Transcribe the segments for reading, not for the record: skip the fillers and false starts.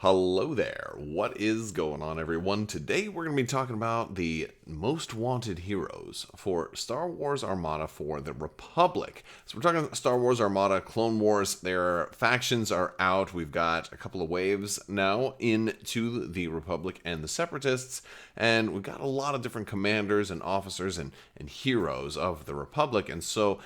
Hello there. What is going on, everyone? Today we're going to be talking about the most wanted heroes for Star Wars Armada for the Republic. So we're talking Star Wars Armada, Clone Wars. Their factions are out. We've got a couple of waves now into the Republic and the Separatists, and we've got a lot of different commanders and officers and heroes of the Republic, and so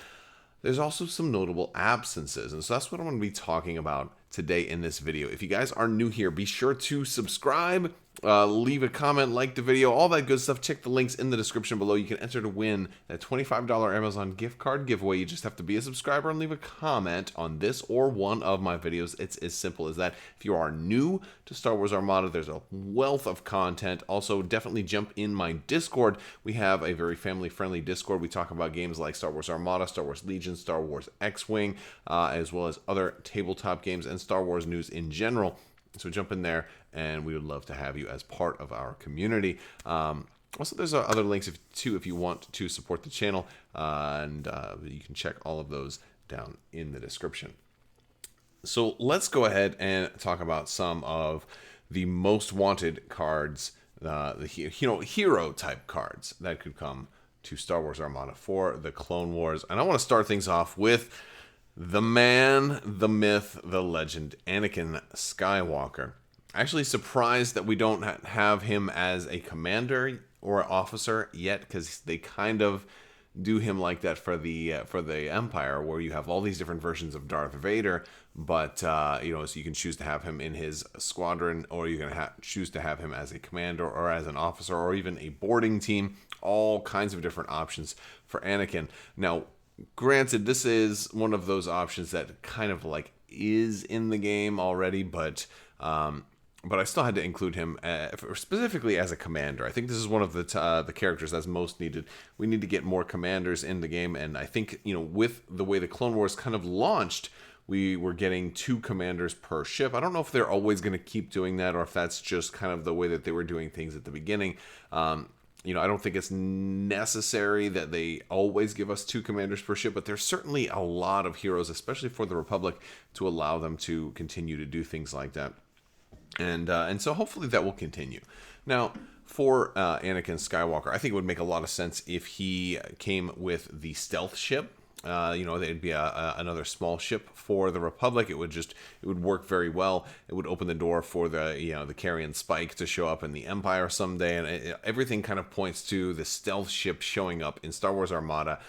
there's also some notable absences, and so that's what I'm going to be talking about today in this video. If you guys are new here, be sure to subscribe, leave a comment, like the video, all that good stuff. Check the links in the description below. You can enter to win that $25 Amazon gift card giveaway. You just have to be a subscriber and leave a comment on this or one of my videos. It's as simple as that. If you are new to Star Wars Armada, there's a wealth of content. Also, definitely jump in my Discord. We have a very family-friendly Discord. We talk about games like Star Wars Armada, Star Wars Legion, Star Wars X-Wing, as well as other tabletop games and Star Wars news in general. So jump in there, and we would love to have you as part of our community. Also, there's other links if you want to support the channel, and you can check all of those down in the description. So let's go ahead and talk about some of the most wanted cards, the hero type cards that could come to Star Wars Armada for the Clone Wars. And I want to start things off with the man, the myth, the legend, Anakin Skywalker. Actually surprised that we don't have him as a commander or officer yet, because they kind of do him like that for the Empire, where you have all these different versions of Darth Vader, but so you can choose to have him in his squadron, or you can choose to have him as a commander or as an officer or even a boarding team. All kinds of different options for Anakin. Now, granted, this is one of those options that kind of like is in the game already, but I still had to include him specifically as a commander. I think this is one of the characters that's most needed. We need to get more commanders in the game, and I think with the way the Clone Wars kind of launched, we were getting 2 commanders per ship. I don't know if they're always going to keep doing that, or if that's just kind of the way that they were doing things at the beginning. I don't think it's necessary that they always give us 2 commanders per ship, but there's certainly a lot of heroes, especially for the Republic, to allow them to continue to do things like that. And so hopefully that will continue. Now, for Anakin Skywalker, I think it would make a lot of sense if he came with the stealth ship. They'd be another small ship for the Republic. It would work very well. It would open the door for the Carrion Spike to show up in the Empire someday, and everything kind of points to the stealth ship showing up in Star Wars Armada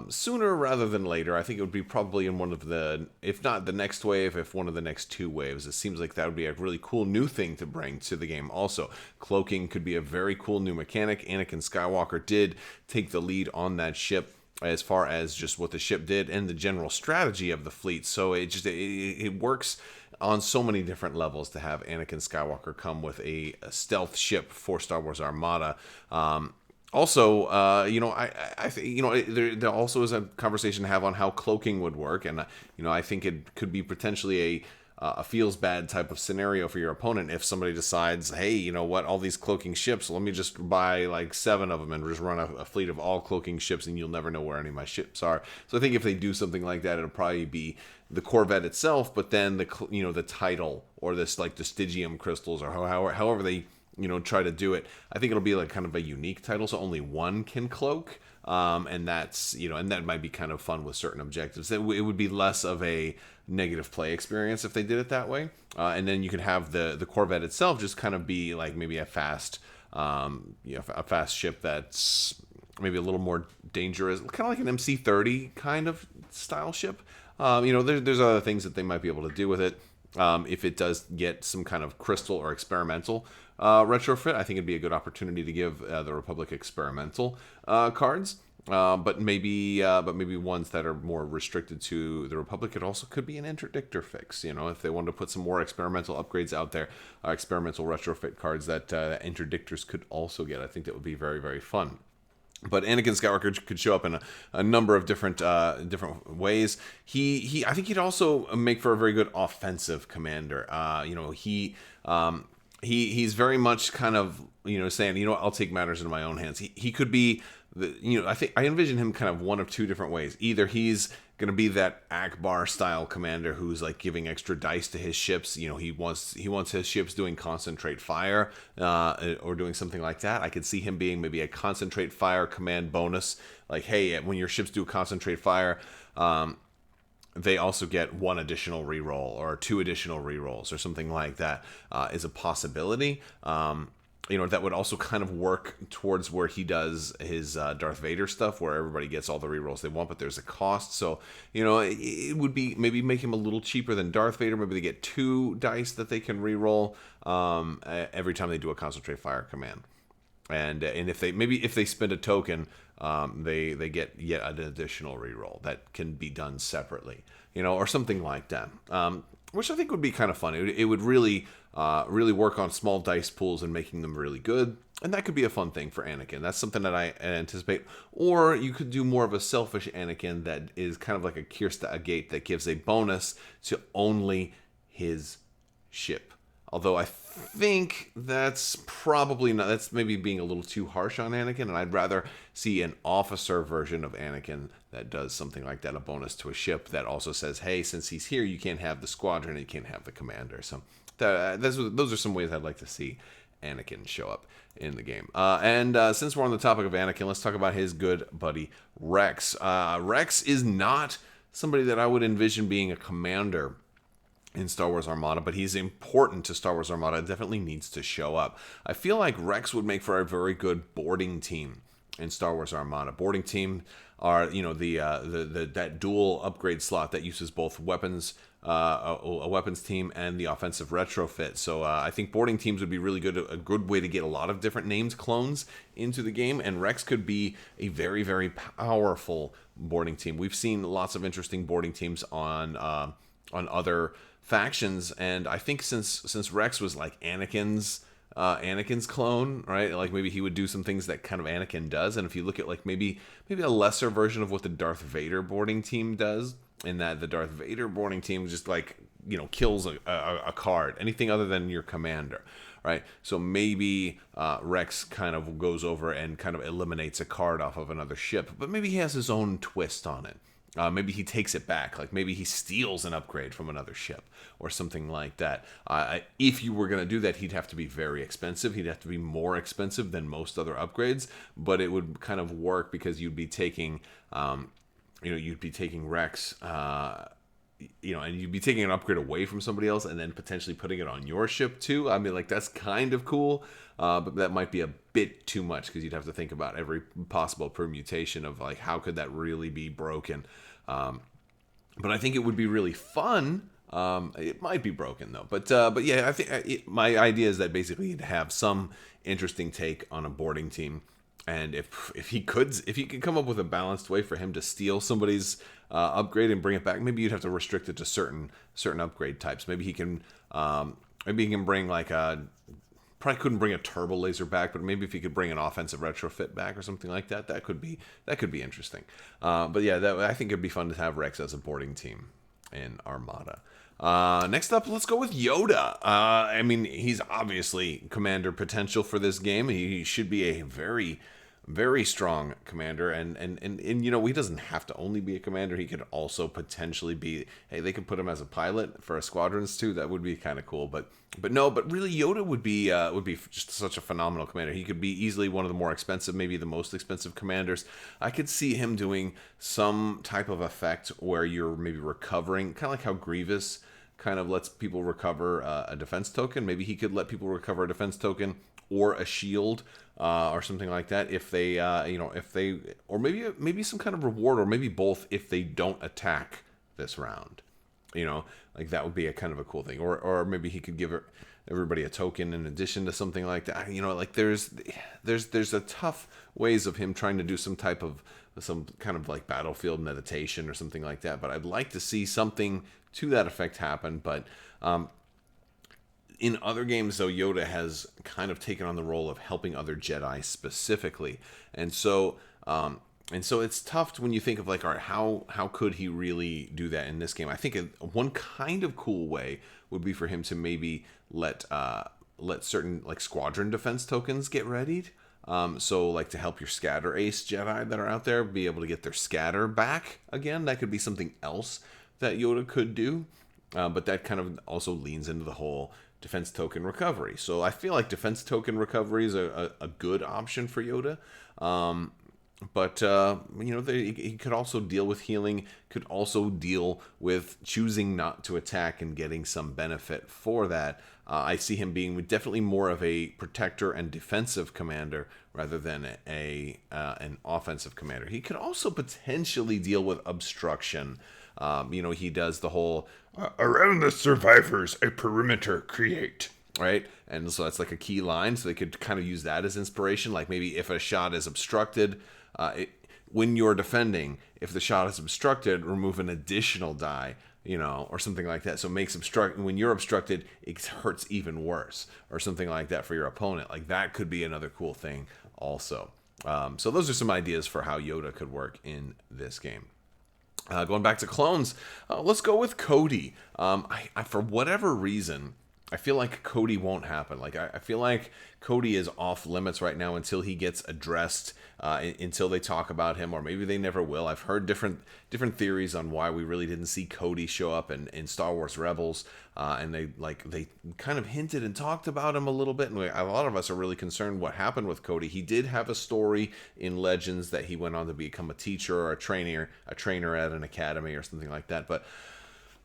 sooner rather than later. I think it would be probably in one of the, if not the next wave, if one of the next 2 waves. It seems like that would be a really cool new thing to bring to the game. Also, cloaking could be a very cool new mechanic. Anakin Skywalker did take the lead on that ship as far as just what the ship did and the general strategy of the fleet. So it works on so many different levels to have Anakin Skywalker come with a stealth ship for Star Wars Armada. Also, I think there also is a conversation to have on how cloaking would work, and I think it could be potentially a feels bad type of scenario for your opponent if somebody decides, hey, you know what, all these cloaking ships, let me just buy like 7 of them and just run a fleet of all cloaking ships, and you'll never know where any of my ships are. So I think if they do something like that, it'll probably be the Corvette itself, but then the title, or this like the Stygium crystals, or however they try to do it. I think it'll be like kind of a unique title, so only one can cloak. And that's, and that might be kind of fun with certain objectives. It would be less of a negative play experience if they did it that way. And then you could have the Corvette itself just kind of be like maybe a fast ship that's maybe a little more dangerous, kind of like an MC-30 kind of style ship. There's other things that they might be able to do with it. If it does get some kind of crystal or experimental retrofit, I think it'd be a good opportunity to give the Republic experimental cards. But maybe ones that are more restricted to the Republic. It also could be an interdictor fix. If they wanted to put some more experimental upgrades out there, experimental retrofit cards that interdictors could also get. I think that would be very, very fun. But Anakin Skywalker could show up in a number of different ways. I think he'd also make for a very good offensive commander. He's very much kind of saying, I'll take matters into my own hands. He could be I envision him kind of one of two different ways. Either he's going to be that Akbar style commander who's like giving extra dice to his ships. He wants his ships doing concentrate fire, or doing something like that. I could see him being maybe a concentrate fire command bonus. Like, hey, when your ships do concentrate fire, they also get one additional reroll or two additional rerolls or something like that, is a possibility. That would also kind of work towards where he does his Darth Vader stuff, where everybody gets all the rerolls they want, but there's a cost. So, it would be maybe make him a little cheaper than Darth Vader. Maybe they get 2 dice that they can reroll every time they do a concentrate fire command. And if they spend a token, they get yet an additional reroll that can be done separately, or something like that. Which I think would be kind of fun. It would really work on small dice pools and making them really good. And that could be a fun thing for Anakin. That's something that I anticipate. Or you could do more of a selfish Anakin that is kind of like a Kirsta Agate that gives a bonus to only his ship. Although I think that's probably not, that's maybe being a little too harsh on Anakin, and I'd rather see an officer version of Anakin that does something like that, a bonus to a ship that also says, hey, since he's here, you can't have the squadron, and you can't have the commander. So those are some ways I'd like to see Anakin show up in the game. And since we're on the topic of Anakin, let's talk about his good buddy Rex. Rex is not somebody that I would envision being a commander in Star Wars Armada, but he's important to Star Wars Armada. Definitely needs to show up. I feel like Rex would make for a very good boarding team in Star Wars Armada. Boarding team are that dual upgrade slot that uses both weapons, a weapons team and the offensive retrofit. So I think boarding teams would be really good, a good way to get a lot of different names clones into the game, and Rex could be a very, very powerful boarding team. We've seen lots of interesting boarding teams on other factions, and I think since Rex was like Anakin's clone, right? Like maybe he would do some things that kind of Anakin does, and if you look at like maybe a lesser version of what the Darth Vader boarding team does, in that the Darth Vader boarding team just like kills a card, anything other than your commander, right? So maybe Rex kind of goes over and kind of eliminates a card off of another ship, but maybe he has his own twist on it. Maybe he takes it back, like maybe he steals an upgrade from another ship or something like that. If you were going to do that, he'd have to be very expensive. He'd have to be more expensive than most other upgrades, but it would kind of work because you'd be taking, Rex, and you'd be taking an upgrade away from somebody else and then potentially putting it on your ship too. I mean, like that's kind of cool, but that might be a bit too much because you'd have to think about every possible permutation of like how could that really be broken. But I think it would be really fun. It might be broken though, but yeah, I think my idea is that basically you'd have some interesting take on a boarding team, and if he could come up with a balanced way for him to steal somebody's upgrade and bring it back, maybe you'd have to restrict it to certain upgrade types. Maybe he can bring like a. Probably couldn't bring a turbo laser back, but maybe if he could bring an offensive retrofit back or something like that, that could be interesting. But yeah, I think it'd be fun to have Rex as a boarding team in Armada. Next up, let's go with Yoda. I mean, he's obviously commander potential for this game. He should be a very, very strong commander, and he doesn't have to only be a commander. He could also potentially be. Hey, they could put him as a pilot for a squadrons too. That would be kind of cool. But really, Yoda would be just such a phenomenal commander. He could be easily one of the more expensive, maybe the most expensive commanders. I could see him doing some type of effect where you're maybe recovering, kind of like how Grievous kind of lets people recover a defense token. Maybe he could let people recover a defense token or a shield, or something like that, if they, or maybe some kind of reward, or maybe both if they don't attack this round. Like that would be a kind of a cool thing, or maybe he could give everybody a token in addition to something like that. Like there's a tough ways of him trying to do some kind of like battlefield meditation or something like that. But I'd like to see something to that effect happen. But in other games, though, Yoda has kind of taken on the role of helping other Jedi specifically, and so it's tough when you think of like, all right, how could he really do that in this game? I think one kind of cool way would be for him to maybe let certain like squadron defense tokens get readied. So like to help your scatter ace Jedi that are out there be able to get their scatter back again. That could be something else that Yoda could do. But that kind of also leans into the whole defense token recovery. So I feel like defense token recovery is a good option for Yoda. But he could also deal with healing, could also deal with choosing not to attack and getting some benefit for that. I see him being definitely more of a protector and defensive commander rather than an offensive commander. He could also potentially deal with obstruction. He does the whole Around the survivors, a perimeter create. Right? And so that's like a key line. So they could kind of use that as inspiration. Like maybe if a shot is obstructed, when you're defending, if the shot is obstructed, remove an additional die, or something like that. So when you're obstructed, it hurts even worse, or something like that for your opponent. Like that could be another cool thing also. So those are some ideas for how Yoda could work in this game. Going back to clones, let's go with Cody. I for whatever reason, I feel like Cody won't happen. Like I feel like Cody is off limits right now until he gets addressed, until they talk about him, or maybe they never will. I've heard different theories on why we really didn't see Cody show up in Star Wars Rebels, and they kind of hinted and talked about him a little bit. And a lot of us are really concerned what happened with Cody. He did have a story in Legends that he went on to become a teacher or a trainer at an academy or something like that, but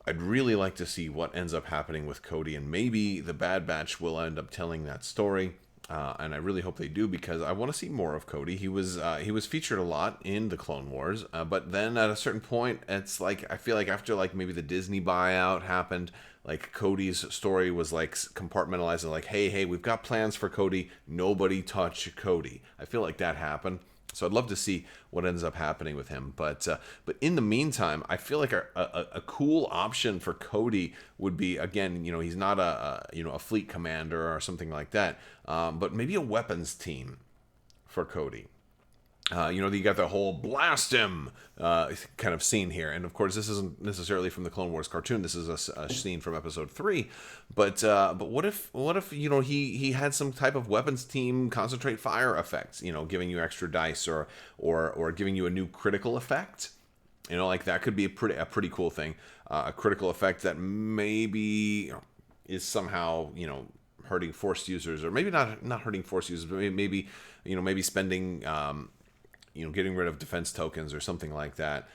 I'd really like to see what ends up happening with Cody, and maybe the Bad Batch will end up telling that story. And I really hope they do, because I want to see more of Cody. He was featured a lot in the Clone Wars, but then at a certain point, it's like I feel like after maybe the Disney buyout happened, like Cody's story was like compartmentalized and like, hey, we've got plans for Cody. Nobody touch Cody. I feel like that happened. So I'd love to see what ends up happening with him. But in the meantime, I feel like a cool option for Cody would be, again, he's not a fleet commander or something like that, but maybe a weapons team for Cody. You got the whole blast him kind of scene here, and of course this isn't necessarily from the Clone Wars cartoon. This is a scene from Episode 3. But what if he had some type of weapons team concentrate fire effects, giving you extra dice or giving you a new critical effect. Like that could be a pretty cool thing. A critical effect that maybe is somehow hurting Force users, or maybe not hurting Force users, but maybe spending. Getting rid of defense tokens or something like that,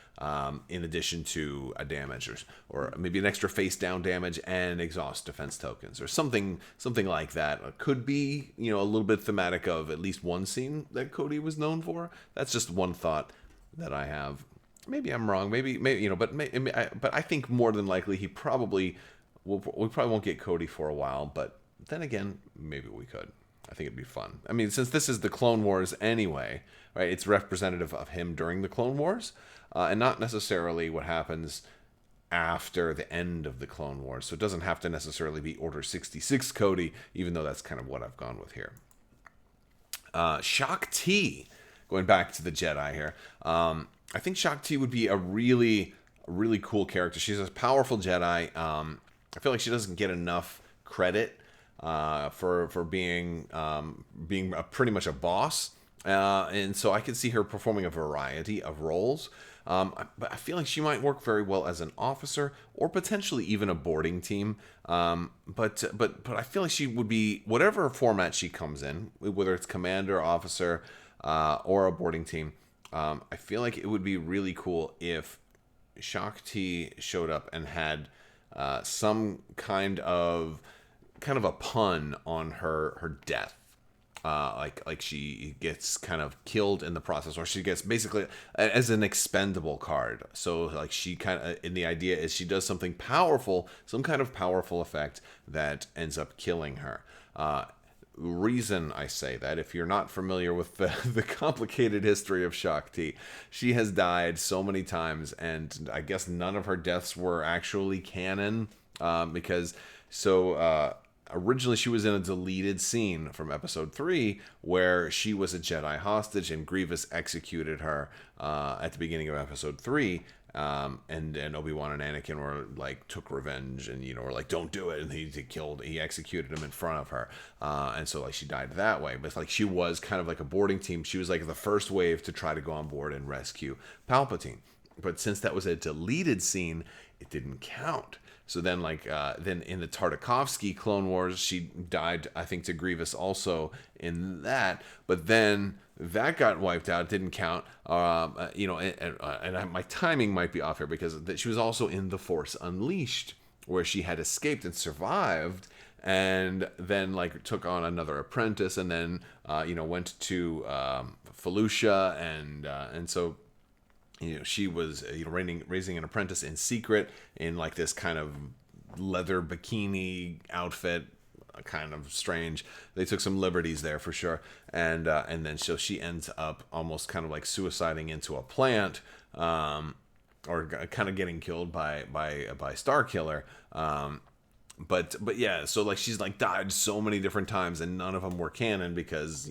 in addition to a damage, or maybe an extra face down damage and exhaust defense tokens, or something like that. Could be a little bit thematic of at least one scene that Cody was known for. That's just one thought that I have. Maybe I'm wrong. Maybe but I think more than likely we probably won't get Cody for a while. But then again, maybe we could. I think it'd be fun. I mean, since this is the Clone Wars anyway, right? It's representative of him during the Clone Wars, and not necessarily what happens after the end of the Clone Wars. So it doesn't have to necessarily be Order 66 Cody, even though that's kind of what I've gone with here. Shakti, going back to the Jedi here. I think Shakti would be a really cool character. She's a powerful Jedi. I feel like she doesn't get enough credit for being pretty much a boss, and so I could see her performing a variety of roles. But I feel like she might work very well as an officer, or potentially even a boarding team. But I feel like she would be, whatever format she comes in, whether it's commander, officer, or a boarding team. I feel like it would be really cool if Shakti showed up and had some kind of a pun on her death, like she gets kind of killed in the process, or she gets basically as an expendable card. So like she kind of, and the idea is she does something powerful, some kind of powerful effect that ends up killing her. Reason I say that, if you're not familiar with the complicated history of Shakti, she has died so many times, and I guess none of her deaths were actually canon, because originally she was in a deleted scene from Episode 3 where she was a Jedi hostage and Grievous executed her at the beginning of Episode 3. And Obi-Wan and Anakin were like took revenge and were like, don't do it, and he executed him in front of her, and so like she died that way. But like she was kind of like a boarding team. She was like the first wave to try to go on board and rescue Palpatine. But since that was a deleted scene, it didn't count. So then, then in the Tartakovsky Clone Wars, she died, I think, to Grievous also in that. But then that got wiped out; it didn't count. My timing might be off here because she was also in The Force Unleashed, where she had escaped and survived, and then like took on another apprentice, and then went to Felucia, and so. She was raising an apprentice in secret in like this kind of leather bikini outfit, kind of strange. They took some liberties there for sure, and then so she ends up almost kind of like suiciding into a plant, or kind of getting killed by Starkiller. But yeah, so like she's like died so many different times, and none of them were canon because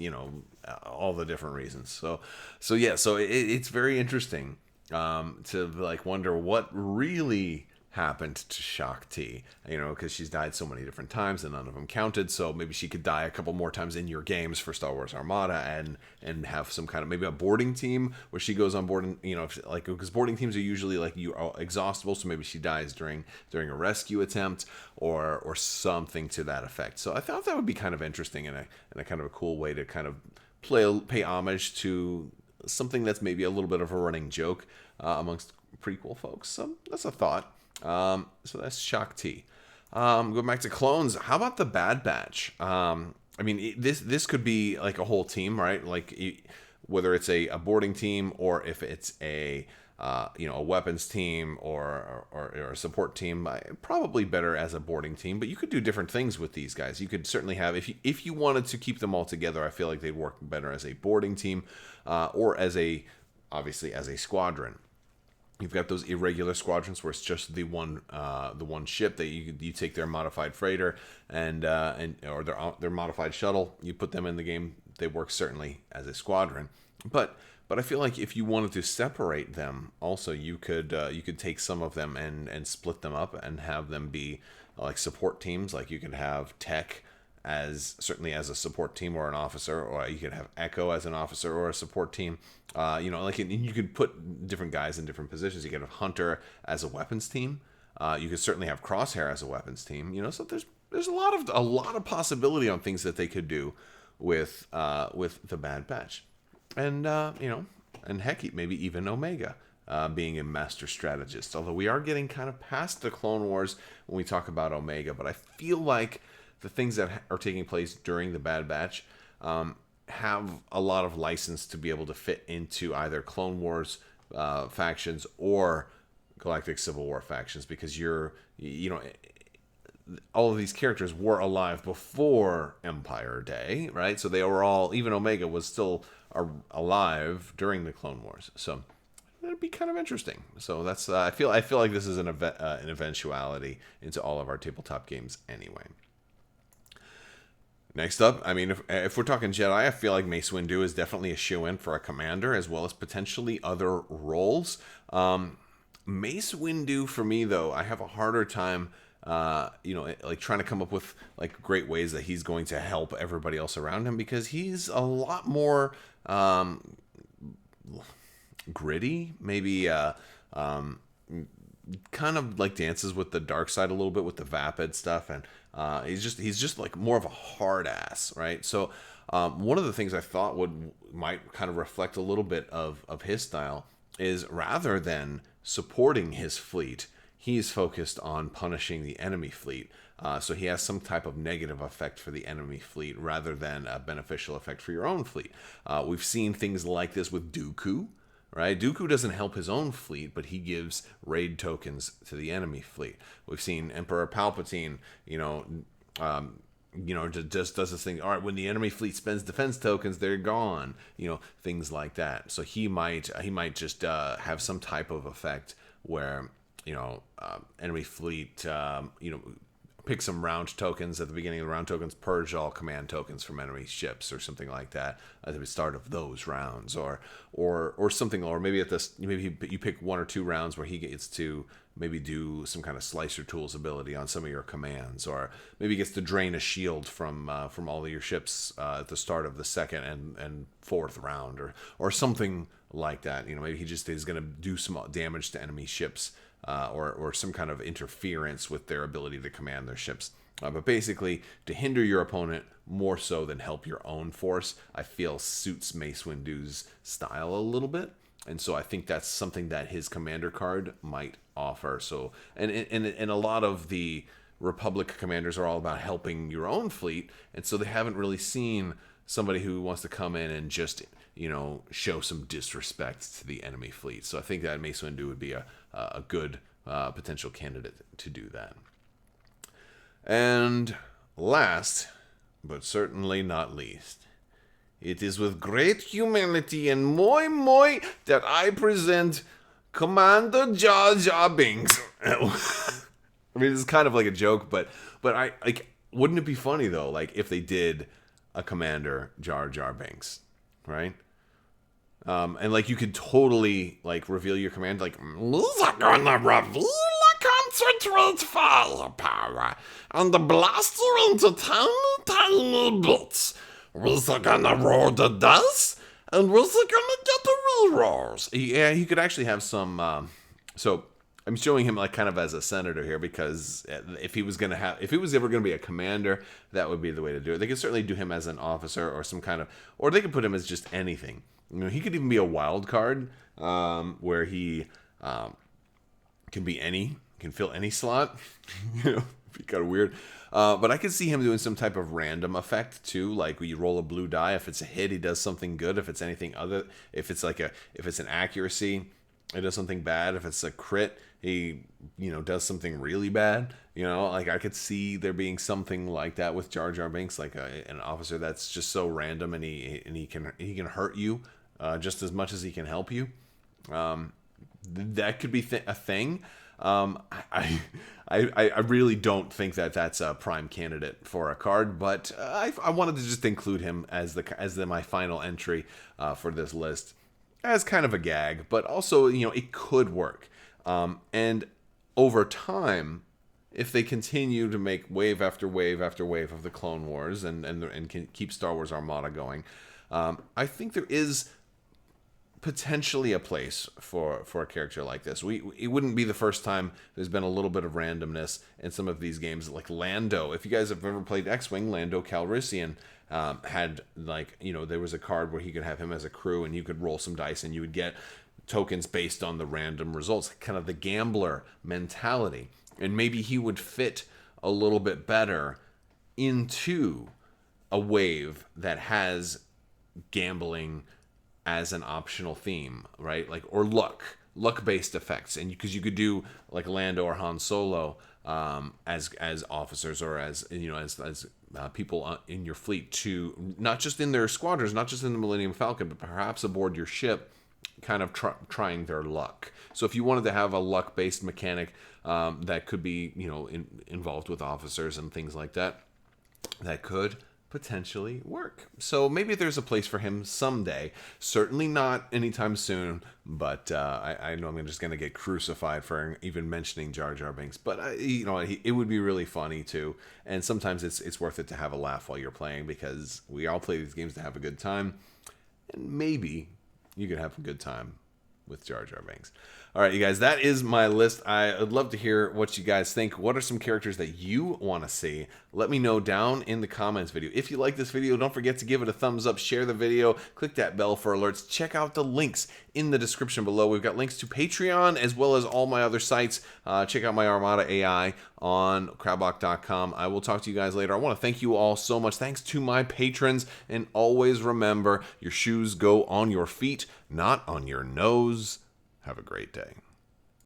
all the different reasons. So yeah, so it's very interesting to like wonder what really happened to Shakti, because she's died so many different times and none of them counted. So maybe she could die a couple more times in your games for Star Wars Armada, and have some kind of maybe a boarding team where she goes on board, and because boarding teams are usually like you are exhaustible, so maybe she dies during a rescue attempt or something to that effect. So I thought that would be kind of interesting and a kind of a cool way to kind of pay homage to something that's maybe a little bit of a running joke amongst prequel folks. So that's a thought. So that's Shakti. Going back to clones, how about the Bad Batch? This could be like a whole team, right? Like whether it's a boarding team or if it's a weapons team or a support team. Probably better as a boarding team, but you could do different things with these guys. You could certainly have, if you wanted to keep them all together, I feel like they'd work better as a boarding team, or obviously as a squadron. You've got those irregular squadrons where it's just the one ship that you take their modified freighter or their modified shuttle. You put them in the game. They work certainly as a squadron, but I feel like if you wanted to separate them, also you could take some of them and split them up and have them be like support teams. Like you could have Tech certainly as a support team or an officer, or you could have Echo as an officer or a support team. You could put different guys in different positions. You could have Hunter as a weapons team. You could certainly have Crosshair as a weapons team. So there's a lot of possibility on things that they could do with the Bad Batch, and heck, maybe even Omega. Being a master strategist, although we are getting kind of past the Clone Wars when we talk about Omega, but I feel like the things that are taking place during the Bad Batch have a lot of license to be able to fit into either Clone Wars factions or Galactic Civil War factions, because all of these characters were alive before Empire Day, right? So they were all, even Omega was still alive during the Clone Wars. So it'd be kind of interesting. So that's I feel like this is an eventuality into all of our tabletop games anyway. Next up, if we're talking Jedi, I feel like Mace Windu is definitely a shoo-in for a commander, as well as potentially other roles. Mace Windu, for me, though, I have a harder time, trying to come up with like great ways that he's going to help everybody else around him, because he's a lot more gritty, maybe kind of like dances with the dark side a little bit with the vapid stuff, and he's just like more of a hard ass, right? So one of the things I thought might kind of reflect a little bit of his style is, rather than supporting his fleet, he's focused on punishing the enemy fleet. So he has some type of negative effect for the enemy fleet rather than a beneficial effect for your own fleet. We've seen things like this with Dooku. Right? Dooku doesn't help his own fleet, but he gives raid tokens to the enemy fleet. We've seen Emperor Palpatine, just does this thing. All right, when the enemy fleet spends defense tokens, they're gone. Things like that. So he might just have some type of effect where enemy fleet pick some round tokens at the beginning of the round tokens, purge all command tokens from enemy ships or something like that at the start of those rounds, or something, or maybe you pick 1 or 2 rounds where he gets to maybe do some kind of slicer tools ability on some of your commands, or maybe he gets to drain a shield from all of your ships at the start of the second and 4th round, or something like that. Maybe he just is going to do some damage to enemy ships, or some kind of interference with their ability to command their ships. But basically, to hinder your opponent more so than help your own force, I feel suits Mace Windu's style a little bit. And so I think that's something that his commander card might offer. So, and a lot of the Republic commanders are all about helping your own fleet, and so they haven't really seen somebody who wants to come in and just, show some disrespect to the enemy fleet. So I think that Mace Windu would be a good potential candidate to do that. And last, but certainly not least, it is with great humility and moi that I present Commander Jar Binks. I mean, it's kind of like a joke, but I like. Wouldn't it be funny though, like if they did a Commander Jar Binks, right? And like you could totally like reveal your command, like these are gonna reveal a concentrate firepower and blast you into tiny bits. We're gonna roll the dice, and we're gonna get the rerolls. Yeah, he could actually have some. So I'm showing him like kind of as a senator here, because if he was ever gonna be a commander, that would be the way to do it. They could certainly do him as an officer or some kind of, or they could put him as just anything. He could even be a wild card, where he can fill any slot. It'd be kind of weird. But I could see him doing some type of random effect too, like when you roll a blue die. If it's a hit, he does something good. If it's anything other, if it's an accuracy, it does something bad. If it's a crit, he does something really bad. Like I could see there being something like that with Jar Binks, like an officer that's just so random, and he can hurt you just as much as he can help you. That could be a thing. I really don't think that that's a prime candidate for a card, but I wanted to just include him as my final entry for this list as kind of a gag, but also it could work. And over time, if they continue to make wave after wave after wave of the Clone Wars and can keep Star Wars Armada going, I think there is potentially a place for a character like this. It wouldn't be the first time there's been a little bit of randomness in some of these games, like Lando. If you guys have ever played X-Wing, Lando Calrissian had there was a card where he could have him as a crew, and you could roll some dice and you would get tokens based on the random results, kind of the gambler mentality. And maybe he would fit a little bit better into a wave that has gambling as an optional theme, right? Like, or luck-based effects, and because you could do like Lando or Han Solo as officers, or as people in your fleet, to not just in their squadrons, not just in the Millennium Falcon, but perhaps aboard your ship, kind of trying their luck. So if you wanted to have a luck-based mechanic that could be involved with officers and things like that, that could potentially work. So maybe there's a place for him someday. Certainly not anytime soon, but I know I'm just going to get crucified for even mentioning Jar Binks. But it would be really funny too, and sometimes it's worth it to have a laugh while you're playing, because we all play these games to have a good time, and maybe you could have a good time with Jar Binks. All right, you guys, that is my list. I'd love to hear what you guys think. What are some characters that you want to see? Let me know down in the comments video. If you like this video, don't forget to give it a thumbs up, share the video, click that bell for alerts. Check out the links in the description below. We've got links to Patreon as well as all my other sites. Check out my Armada AI on Crabbok.com. I will talk to you guys later. I want to thank you all so much. Thanks to my patrons. And always remember, your shoes go on your feet, not on your nose. Have a great day.